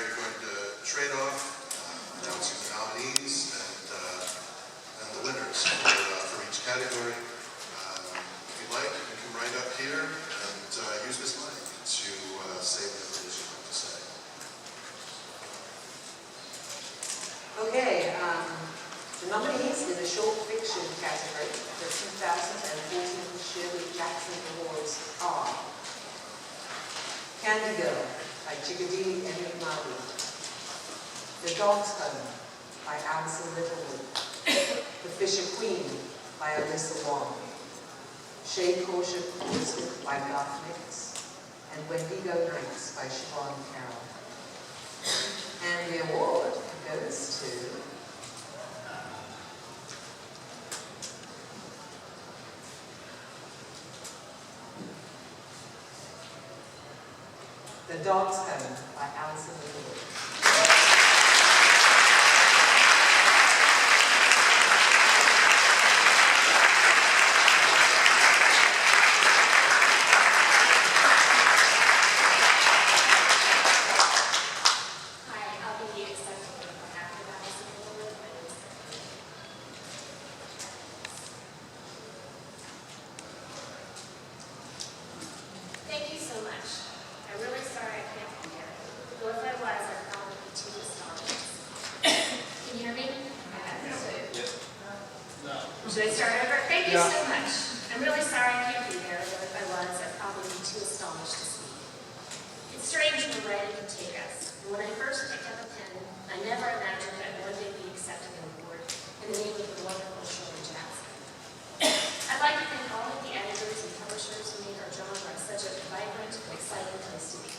are going to trade off, announcing the nominees and the winners for each category. If you'd like, you can write up here and use this mic to say whatever it is you'd like to say. Okay, the nominees in the short fiction category for the 2014 Shirley Jackson Awards are Candy Girl by Chickadee Enigmadi, The Dog's Home by Alison Littlewood, The Fisher Queen by Alyssa Wong, Shea Portia Portsmouth by Garth Nix, and Wendigo Nights by Siobhan Carroll. And the award goes to The Dog's Home by Alison Littlewood. Thank you so much. I'm really sorry I can't be here. Though if I was, I'd probably be too astonished. Can you hear me? No. Should I start over? Thank you so much. I'm really sorry I can't be there, though if I was, I'd probably be too astonished to speak. It's strange when writing can take us. And when I first picked up a pen, I never imagined I'd one day be accepting an award in the name of the wonderful Shirley Jackson. I'd like to thank all of the editors and publishers who made our genre such a vibrant and exciting place to be.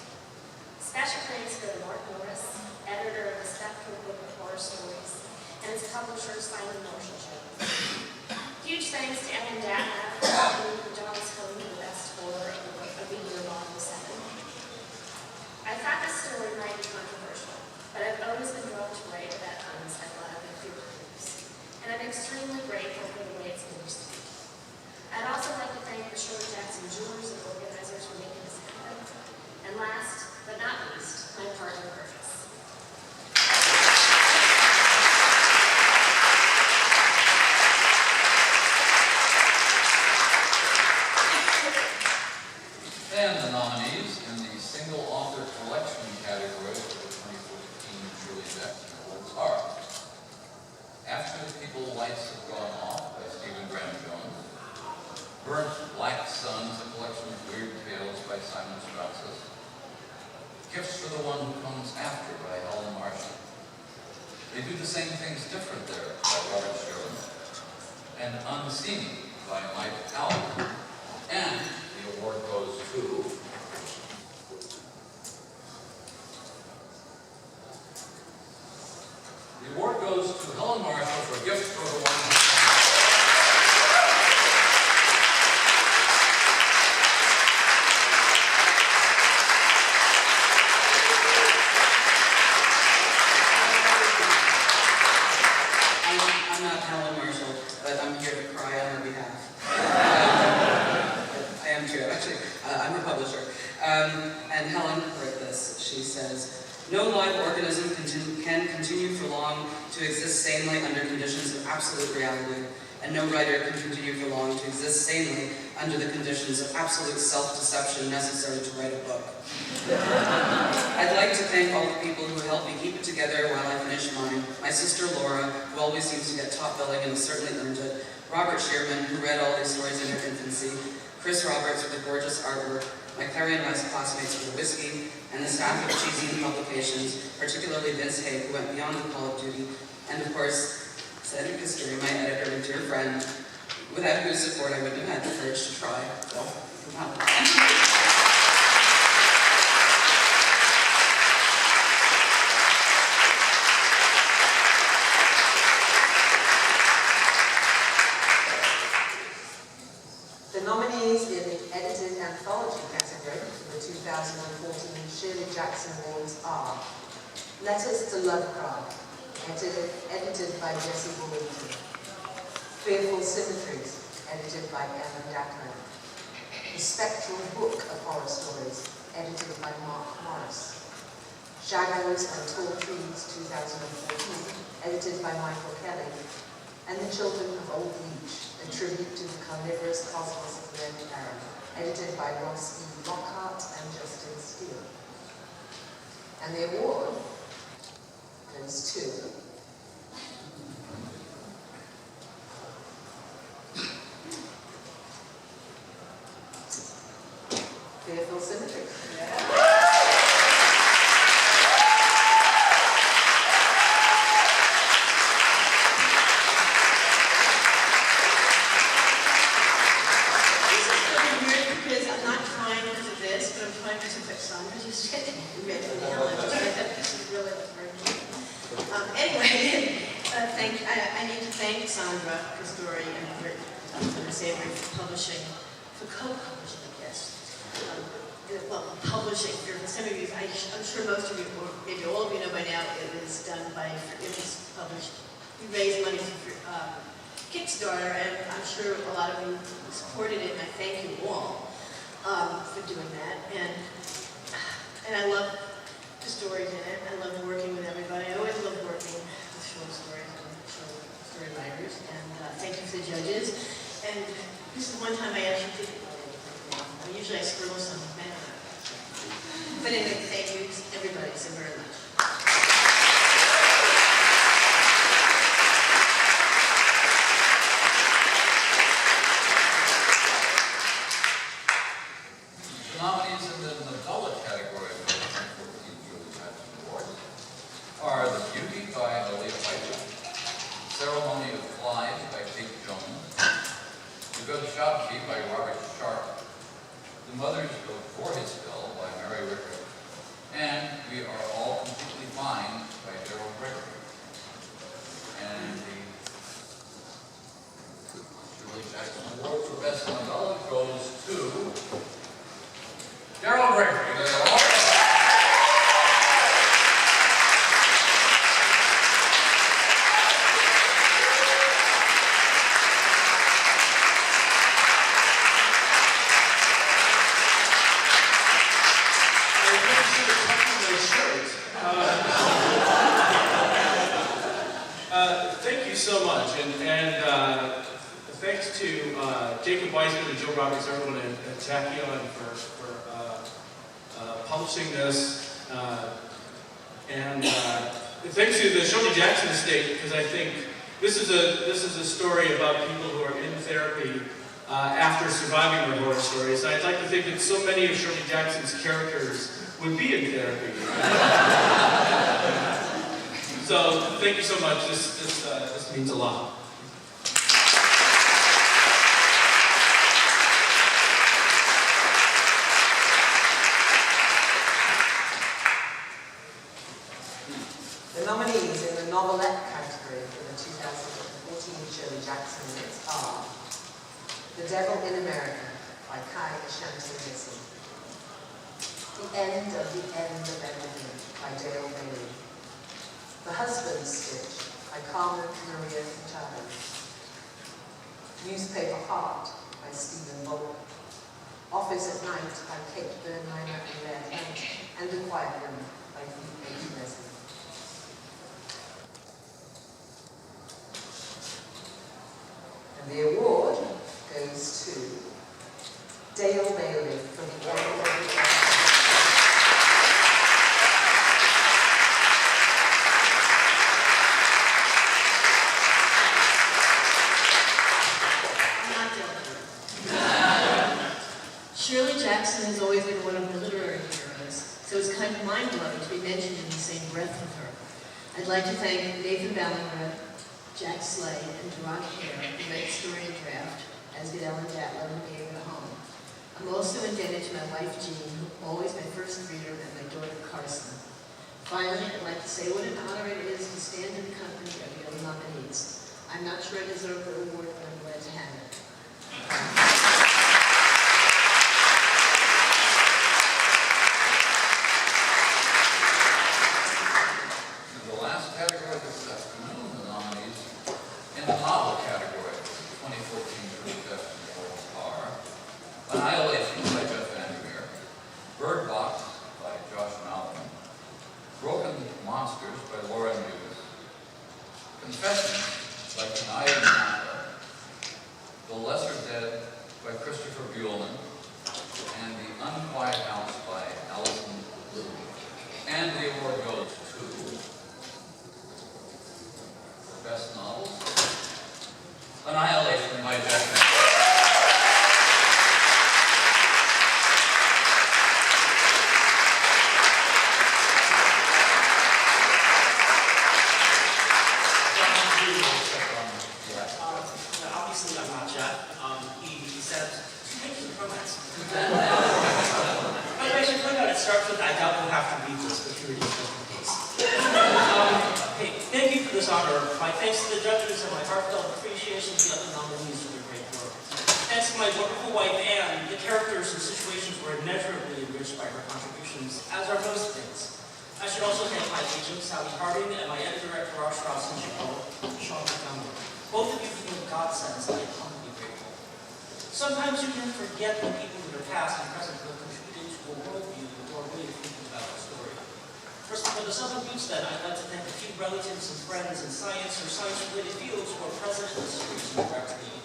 Special thanks go to Mark Morris, editor of the Spectrum Book of Horror Stories, and its publisher, Simon Marshall Jones. Huge thanks to Ellen Datlow for nominating The Dog's Home for the best horror of the year, Volume 7. I thought this story might be controversial, but I've always been drawn to write about homes I've loved and feared to lose, and I'm extremely grateful for the way it's been received. I'd also like to thank the Shirley Jackson jurors and organizers for making this happen. And last, but not least, my partner, Griffith. And the nominees in the single author collection category for the 2014 Shirley Jackson Awards are After the People Lights Have Gone Off by Stephen Graham Jones, Burnt Black Suns, a collection of weird tales by Simon Strauss, Gifts for the One Who Comes After by Helen Marshall, They Do the Same Things Different There by Robert Sherman, and Unseen by Mike Allen. And the award goes to Helen Marshall for Gifts for the One Who Comes I'm not Helen Marshall, but I'm here to cry on her behalf. I am too, actually. I'm a publisher. And Helen wrote this. She says, "No live organism can continue for long to exist sanely under conditions of absolute reality, and no writer can continue for long to exist sanely under the conditions of absolute self-deception necessary to write a book." I'd like to thank all the people who helped me keep it together while I finish mine. My sister Laura, who always seems to get top billing and certainly earned it. Robert Shearman, who read all these stories in her infancy. Chris Roberts with the gorgeous artwork. My Clarion West classmates for the whiskey, and the staff of Cheesy Publications, particularly Vince Hay, who went beyond the call of duty. And of course, Cedric History, my editor and dear friend, without whose support I wouldn't have had the courage to try. So, The nominees in the edited anthology category for the 2014 Shirley Jackson Awards are Letters to Lovecraft, edited by Jessie Burlington. Fearful Symmetries, edited by Ellen Datlow. The Spectral Book of Horror Stories, edited by Mark Morris. Shadows and Tall Trees 2014, edited by Michael Kelly, and The Children of Old Leech, a tribute to the carnivorous cosmos of Red Aaron, edited by Ross E. Lockhart and Justin Steele. And the award goes to Fearful Symmetry. For co-publishing, I guess. Well, publishing, for some of you, I'm sure most of you, or maybe all of you know by now, it was done by, it was published, we raised money for Kickstarter, and I'm sure a lot of you supported it, and I thank you all for doing that. And I love the stories in it. I love working with everybody. I always love working with short stories and short story writers, and thank you to the judges. And this is one time I actually didn't know anything. Usually I scribble something down. But anyway, thank you, everybody, so very much. The nominees in the novella category for the 2014 Shirley Jackson Awards are The Beauty by Aaliyah Piper, Ceremony of Flies by Kate Jones, The Good Shopkeep by Robert Sharp, The Mothers of Voorheesville by Mary Ricker, and We Are All Completely Fine by Daryl Gregory. And the Shirley Jackson Award for Best Novella goes to Daryl Gregory. Thank you so much, and thanks to Jacob Weisman and Joe Roberts, everyone at Tachyon for publishing this, and thanks to the Shirley Jackson estate, because I think this is a story about people who are in therapy after surviving their horror stories. I'd like to think that so many of Shirley Jackson's characters would be in therapy. So thank you so much. This means a lot. The nominees in the novelette category for the 2014 Shirley Jackson Awards are The Devil in America by Kai Ashanti Mason, The End of Everything by Dale Bailey, The Husband's Stitch by Carmen Maria Furtado, Newspaper Heart by Stephen Volk, Office at Night by Kate Bernheim and Leah Hunt, and The Quiet Room by Phoebe Leslie. And the award goes to Dale Bailey for The End of Everything. Shirley Jackson has always been one of the literary heroes, so it's kind of mind-blowing to be mentioned in the same breath with her. I'd like to thank Nathan Ballingrud, Jack Slay, and Durant Hare, who read the story in draft, as did Ellen Datlow, who gave it a home. I'm also indebted to my wife, Jean, who always my first reader, and my daughter, Carson. Finally, I'd like to say what an honor it is to stand in the company of the other nominees. I'm not sure I deserve the award, but I'm glad to have it. Monsters by Laura Muse, Confessions by Kanaya Nicola, The Lesser Dead by Christopher Buellman, and The Unquiet House by Alison Little. And the award goes to Best Novels, Annihilation by Jack Nicholson. Obviously, I'm not Jeff. He said, "Thank you for romance." But I should point out, it starts with, "I doubt we'll have to read this, but here it is just in case." Hey, thank you for this honor. My thanks to the judges and my heartfelt appreciation to the other nominees for their great work. Thanks to my wonderful wife, Anne. The characters and situations were immeasurably enriched by her contributions, as are most things. I should also thank my agent, Sally Harding, and my editor-director, Ross Strauss and Sean McDonald. Both of you have been godsends, and I am humbly grateful. Sometimes you can forget the people that are past and present who have contributed to a worldview or a way of thinking about the story. For the Southern Roots, then, I'd like to thank a few relatives and friends in science or science-related fields who are present in the series and direct me,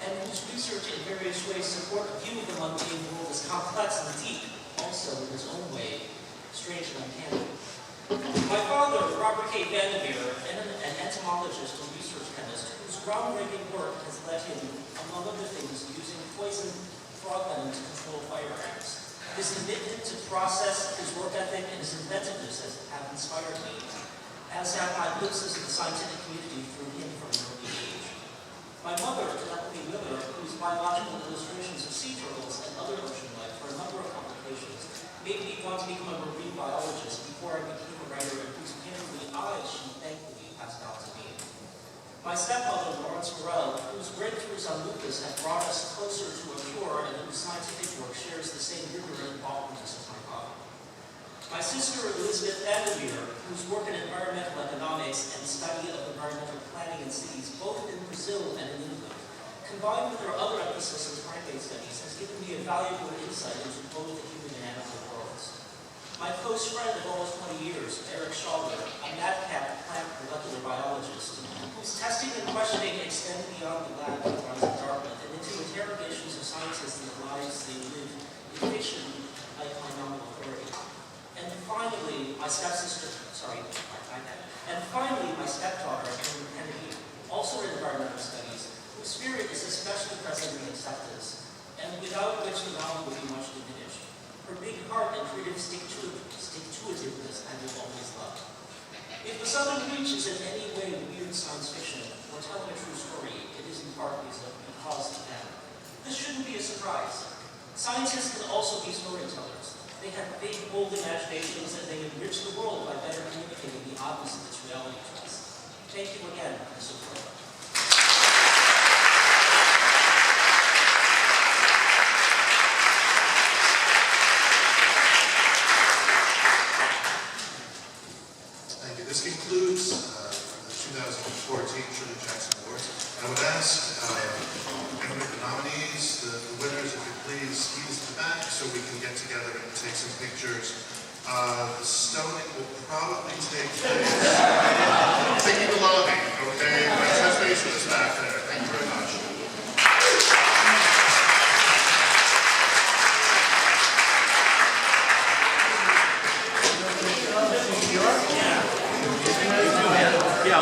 and whose research in various ways support a view of the mundane world as complex and deep, also in his own way, strange and uncanny. My father, Robert K. Vandermeer, an entomologist and research chemist, whose groundbreaking work has led him, among other things, using poison frog venom to control fire ants. His commitment to process, his work ethic, and his inventiveness have inspired me, as have my glimpses of the scientific community through him from an early age. My mother, Nicola Miller, whose biological illustrations of sea turtles and other ocean life for a number of complications made me want to become a marine biologist before I became a writer and whose painfully eyes she thankfully passed down to me. My stepmother, Lawrence Morell, whose breakthroughs on lupus have brought us closer to a cure and whose scientific work shares the same rigor and thoughtfulness as my father. My sister, Elizabeth Vandermeer, whose work in environmental economics and study of environmental planning in cities, both in Brazil and in England, combined with her other emphasis in primate studies, has given me a valuable insight into both the human and animal worlds. My close friend of almost 20 years, Eric Schauber, a madcap plant molecular biologist, whose testing and questioning extend beyond the lab that runs in Dartmouth and into interrogations of scientists and the lives they live in fiction like my nominal authority. And finally, my stepdaughter, Erin Kennedy, also in environmental studies, whose spirit is especially present in acceptance, and without which the novel would be much diminished. Her big heart and creative stick-to-itiveness I will always love. If the Southern Reach is in any way weird science fiction or telling a true story, it is in part because of them. This shouldn't be a surprise. Scientists can also be storytellers. They have big, bold imaginations, and they enrich the world by better communicating the oddness of its reality to us. Thank you again for the support. Thank you. This concludes the 2014 Shirley Jackson Awards. I would ask the nominees, the winners, if you please ease to the back so we can get together and take some pictures. The stoning will probably take place. I'm thinking the lobby, okay? Touch base with us back there. Thank you very much. Yeah,